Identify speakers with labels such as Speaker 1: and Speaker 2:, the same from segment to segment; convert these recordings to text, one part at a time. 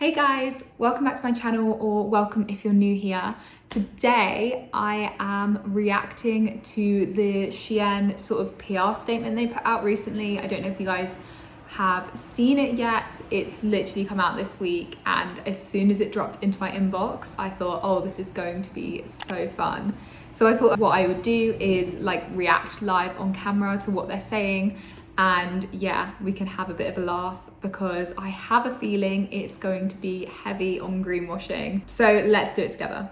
Speaker 1: Hey guys, welcome back to my channel, or welcome if you're new here. Today I am reacting to the Shein sort of PR statement they put out recently. I don't know if you guys have seen it yet. It's literally come out this week, and as soon as it dropped into my inbox I thought, oh, this is going to be so fun. So I thought what I would do is like react live on camera to what they're saying, and yeah, we can have a bit of a laugh because I have a feeling it's going to be heavy on greenwashing. So let's do it together.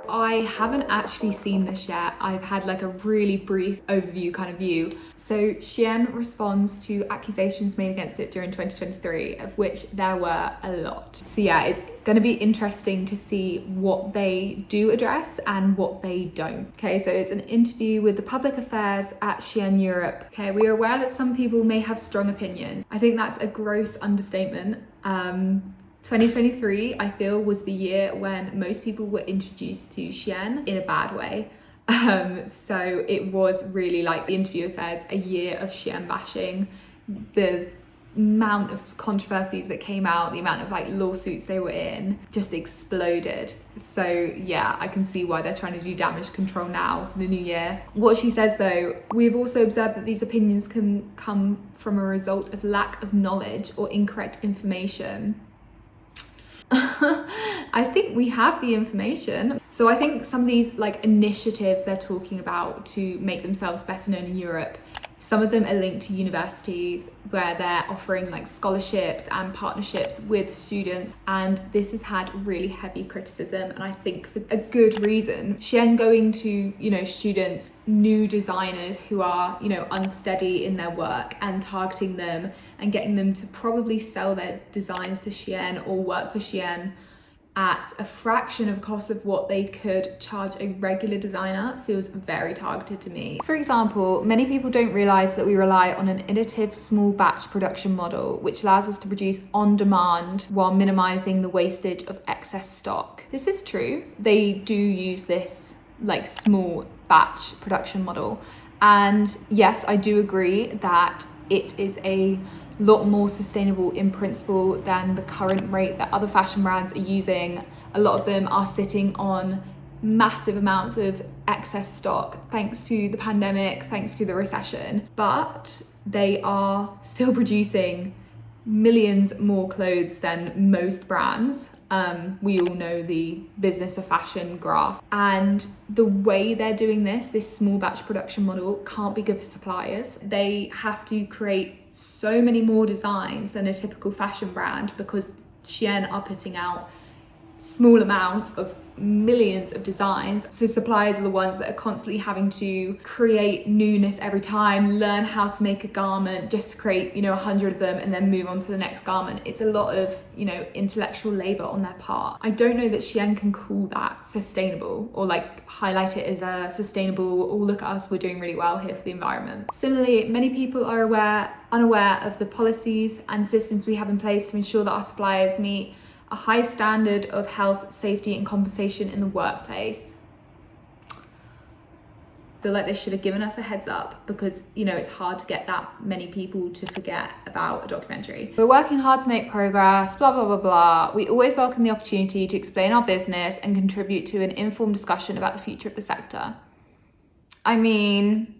Speaker 1: I haven't actually seen this yet. I've had like a really brief overview kind of view. So Shein responds to accusations made against it during 2023, of which there were a lot. So yeah, it's going to be interesting to see what they do address and what they don't. Okay, so it's an interview with the public affairs at Shein Europe. Okay, we are aware that some people may have strong opinions. I think that's a gross understatement. 2023, I feel, was the year when most people were introduced to Shein in a bad way. So it was really, like the interviewer says, a year of Shein bashing. The amount of controversies that came out, the amount of like lawsuits they were in just exploded. So yeah, I can see why they're trying to do damage control now for the new year. What she says though, we've also observed that these opinions can come from a result of lack of knowledge or incorrect information. I think we have the information. So I think some of these like initiatives they're talking about to make themselves better known in Europe, some of them are linked to universities where they're offering like scholarships and partnerships with students, and this has had really heavy criticism, and I think for a good reason. Shein going to, you know, students, new designers who are, you know, unsteady in their work, and targeting them and getting them to probably sell their designs to Shein or work for Shein at a fraction of cost of what they could charge a regular designer feels very targeted to me. For example, many people don't realize that we rely on an iterative small batch production model, which allows us to produce on demand while minimizing the wastage of excess stock. This is true. They do use this like small batch production model. And yes, I do agree that it is a lot more sustainable in principle than the current rate that other fashion brands are using. A lot of them are sitting on massive amounts of excess stock thanks to the pandemic, thanks to the recession, but they are still producing millions more clothes than most brands. We all know the business of fashion graph, and the way they're doing this small batch production model can't be good for suppliers. They have to create so many more designs than a typical fashion brand because Shein are putting out small amounts of millions of designs. So suppliers are the ones that are constantly having to create newness every time, learn how to make a garment just to create, you know, 100 of them and then move on to the next garment. It's a lot of, you know, intellectual labor on their part. I don't know that Shein can call that sustainable or like highlight it as a sustainable, oh look at us, we're doing really well here for the environment. Similarly, many people are unaware of the policies and systems we have in place to ensure that our suppliers meet a high standard of health, safety and compensation in the workplace. I feel like they should have given us a heads up because, you know, it's hard to get that many people to forget about a documentary. We're working hard to make progress, blah, blah, blah, blah. We always welcome the opportunity to explain our business and contribute to an informed discussion about the future of the sector. I mean,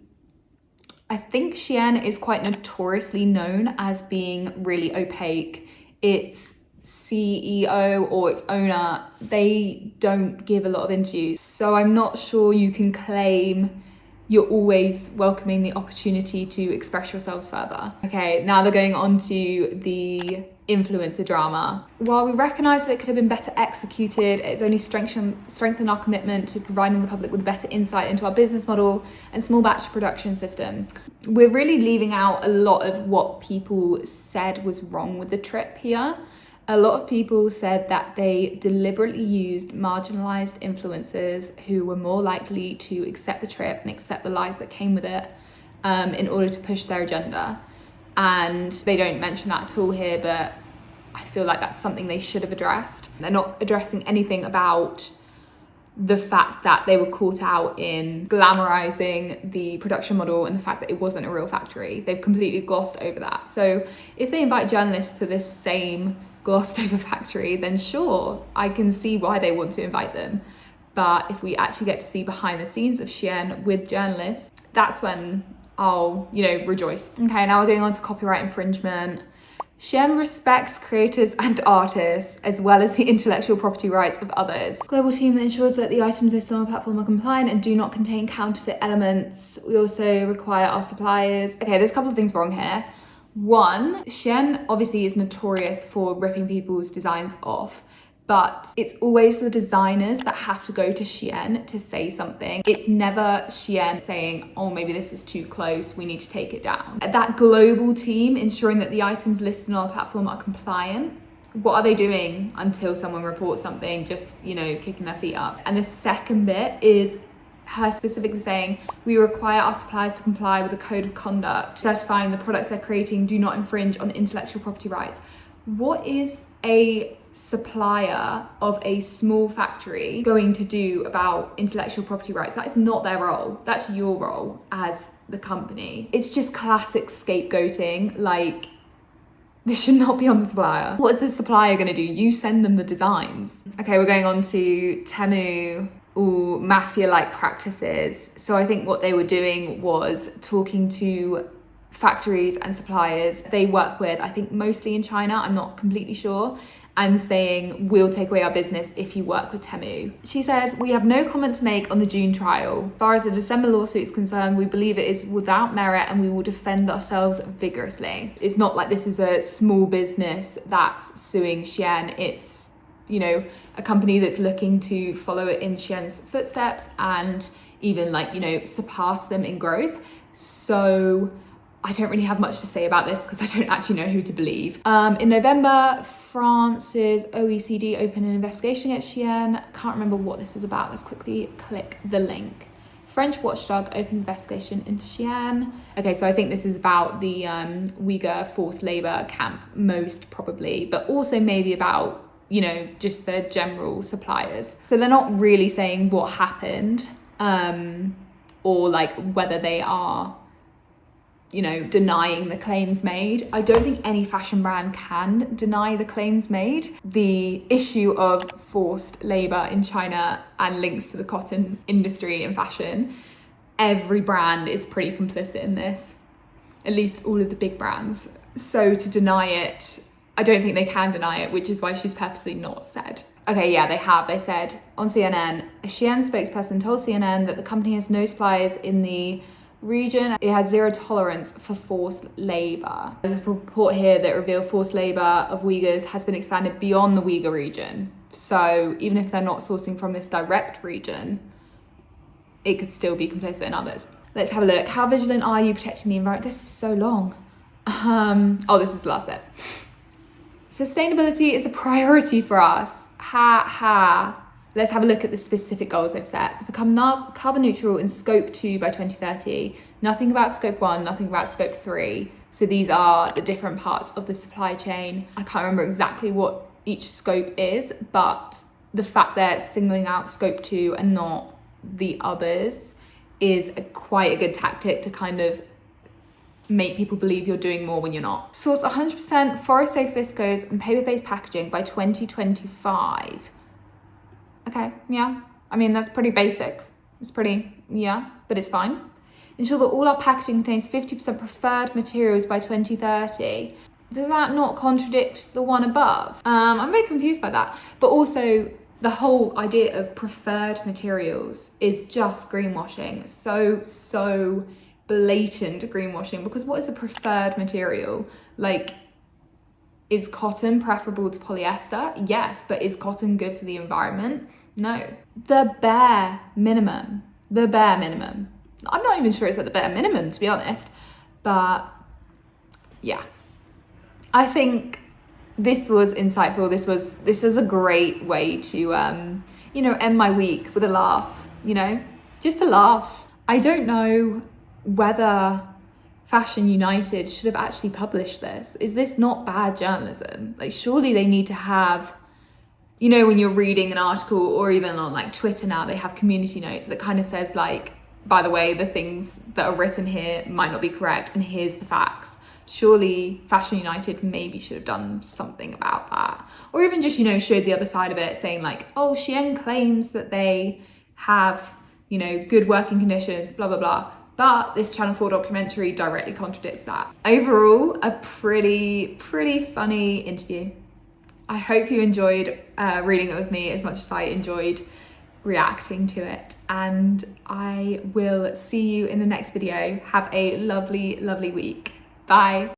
Speaker 1: I think Shein is quite notoriously known as being really opaque. Its CEO or its owner, they don't give a lot of interviews. So I'm not sure you can claim you're always welcoming the opportunity to express yourselves further. Okay, now they're going on to the influencer drama. While we recognise that it could have been better executed, it's only strengthened our commitment to providing the public with better insight into our business model and small batch production system. We're really leaving out a lot of what people said was wrong with the trip here. A lot of people said that they deliberately used marginalized influencers who were more likely to accept the trip and accept the lies that came with it in order to push their agenda. And they don't mention that at all here, but I feel like that's something they should have addressed. They're not addressing anything about the fact that they were caught out in glamorizing the production model and the fact that it wasn't a real factory. They've completely glossed over that. So if they invite journalists to this same glossed over factory, then sure, I can see why they want to invite them. But if we actually get to see behind the scenes of Shein with journalists, that's when I'll, rejoice. Okay, now we're going on to copyright infringement. Shein respects creators and artists, as well as the intellectual property rights of others. Global team that ensures that the items listed on our platform are compliant and do not contain counterfeit elements. We also require our suppliers. Okay, there's a couple of things wrong here. One, Shein obviously is notorious for ripping people's designs off, but it's always the designers that have to go to Shein to say something. It's never Shein saying, oh, maybe this is too close, we need to take it down. That global team ensuring that the items listed on our platform are compliant. What are they doing until someone reports something, just, kicking their feet up? And the second bit is her specifically saying, we require our suppliers to comply with a code of conduct, certifying the products they're creating do not infringe on intellectual property rights. What is a supplier of a small factory going to do about intellectual property rights? That is not their role. That's your role as the company. It's just classic scapegoating. Like, this should not be on the supplier. What is the supplier going to do? You send them the designs. Okay, we're going on to temu or mafia-like practices. So I think what they were doing was talking to factories and suppliers they work with, I think mostly in China, I'm not completely sure, and saying, we'll take away our business if you work with Temu. She says, we have no comment to make on the June trial. As far as the December lawsuit is concerned, we believe it is without merit and we will defend ourselves vigorously. It's not like this is a small business that's suing Shein. It's, a company that's looking to follow in Shein's footsteps and even surpass them in growth. So I don't really have much to say about this because I don't actually know who to believe. In November, France's OECD opened an investigation against Shein. I can't remember what this was about. Let's quickly click the link. French watchdog opens investigation into Shein. Okay, so I think this is about the Uyghur forced labor camp, most probably, but also maybe about, just the general suppliers. So they're not really saying what happened or whether they are denying the claims made. I don't think any fashion brand can deny the claims made. The issue of forced labor in China and links to the cotton industry and fashion, every brand is pretty complicit in this, at least all of the big brands. So to deny it, I don't think they can deny it, which is why she's purposely not said. Okay, yeah, they have. They said on CNN, a Shein spokesperson told CNN that the company has no suppliers in the region. It has zero tolerance for forced labor. There's a report here that revealed forced labor of Uyghurs has been expanded beyond the Uyghur region. So even if they're not sourcing from this direct region, it could still be complicit in others. Let's have a look. How vigilant are you protecting the environment? This is so long. This is the last bit. Sustainability is a priority for us. Let's have a look at the specific goals they've set. To become carbon neutral in scope 2 by 2030. Nothing about scope 1, nothing about scope 3. So these are the different parts of the supply chain. I can't remember exactly what each scope is, but the fact they're singling out scope 2 and not the others is quite a good tactic to kind of make people believe you're doing more when you're not. Source 100% forest-safe viscose and paper-based packaging by 2025. Okay, yeah. I mean, that's pretty basic. It's pretty, but it's fine. Ensure that all our packaging contains 50% preferred materials by 2030. Does that not contradict the one above? I'm a bit confused by that. But also, the whole idea of preferred materials is just greenwashing. So blatant greenwashing, because what is a preferred material? Is cotton preferable to polyester? Yes, but is cotton good for the environment? No. The bare minimum. I'm not even sure it's at the bare minimum, to be honest, but yeah. I think this was insightful. This was a great way to, end my week with a laugh, just a laugh. I don't know whether Fashion United should have actually published this. Is this not bad journalism? Surely they need to have you know, when you're reading an article, or even on like Twitter now, they have community notes that kind of says like, by the way, the things that are written here might not be correct, and here's the facts. Surely Fashion United maybe should have done something about that. Or even just, you know, showed the other side of it, saying like, oh, Shein claims that they have, you know, good working conditions, blah, blah, blah. But this Channel 4 documentary directly contradicts that. Overall, a pretty funny interview. I hope you enjoyed reading it with me as much as I enjoyed reacting to it. And I will see you in the next video. Have a lovely, lovely week. Bye.